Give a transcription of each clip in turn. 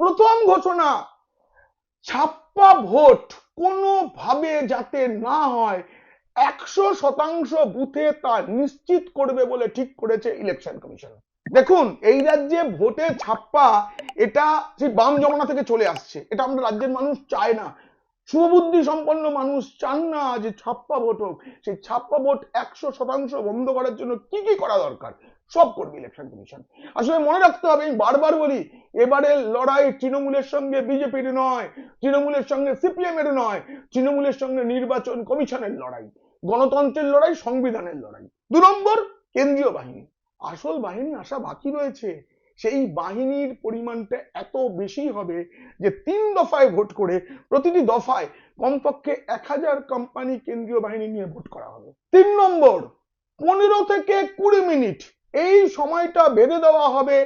প্রথম ঘোষণা, ছাপ্পা ভোট কোনোভাবে যাতে না হয় 100% বুথে তা নিশ্চিত করবে বলে ঠিক করেছে ইলেকশন কমিশন। দেখুন, এই রাজ্যে ভোটে ছাপ্পা, এটা সেই বাম জমানা থেকে চলে আসছে। এটা আমরা রাজ্যের মানুষ চায় না। সুবুদ্ধি সম্পন্ন মানুষ চান না যে ছাপ্পা ভোট হোক। সেই ছাপ্পা ভোট 100% বন্ধ করার জন্য কি কি করা দরকার সব করবে ইলেকশন কমিশন। আসলে মনে রাখতে হবে, আমি বারবার বলি, এবারের লড়াই তৃণমূলের সঙ্গে বিজেপির নয়, তৃণমূলের সঙ্গে সিপিএম এর নয়, তৃণমূলের সঙ্গে নির্বাচন কমিশনের লড়াই, গণতন্ত্রের লড়াই, সংবিধানের লড়াই। 2 নম্বর, কেন্দ্রীয় বাহিনী। আসল বাহিনী আসা বাকি রয়েছে। সেই বাহিনীর পরিমাণটা এত বেশি হবে যে 3 দফায় ভোট করে প্রতিটি দফায় কমপক্ষে 1000 কোম্পানি কেন্দ্রীয় বাহিনী নিয়ে ভোট করা হবে। 3 নম্বর, 15 থেকে 20 মিনিট এই সময়টা বেঁধে দেওয়া হবে,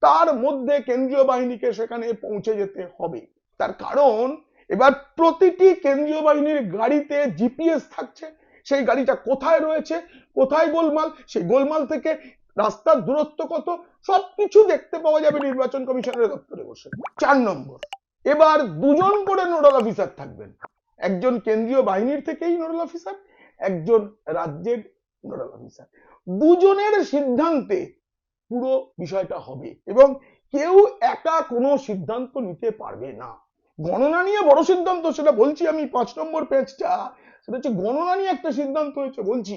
তার মধ্যে কেন্দ্রীয় বাহিনীকে সেখানে পৌঁছে যেতে হবে। তার কারণ, এবার প্রতিটি কেন্দ্রীয় বাহিনীর গাড়িতে জিপিএস থাকছে। সেই গাড়িটা কোথায় রয়েছে, কোথায় গোলমাল, সেই গোলমাল থেকে রাস্তার দূরত্ব কত, সবকিছু দেখতে পাওয়া যাবে নির্বাচন কমিশনের দপ্তরে বসে। 4 নম্বর, এবার 2 জন করে নোডাল অফিসার থাকবেন। একজন কেন্দ্রীয় বাহিনীর থেকেই নোডাল অফিসার, একজন রাজ্যের নোডাল অফিসার। দুজনের সিদ্ধান্তে পুরো বিষয়টা হবে এবং কেউ একা কোনো সিদ্ধান্ত নিতে পারবে না। গণনা নিয়ে বড় সিদ্ধান্ত, সেটা বলছি আমি 5 নম্বর পেজটা, সেটা হচ্ছে গণনা নিয়ে একটা সিদ্ধান্ত হয়েছে বলছি।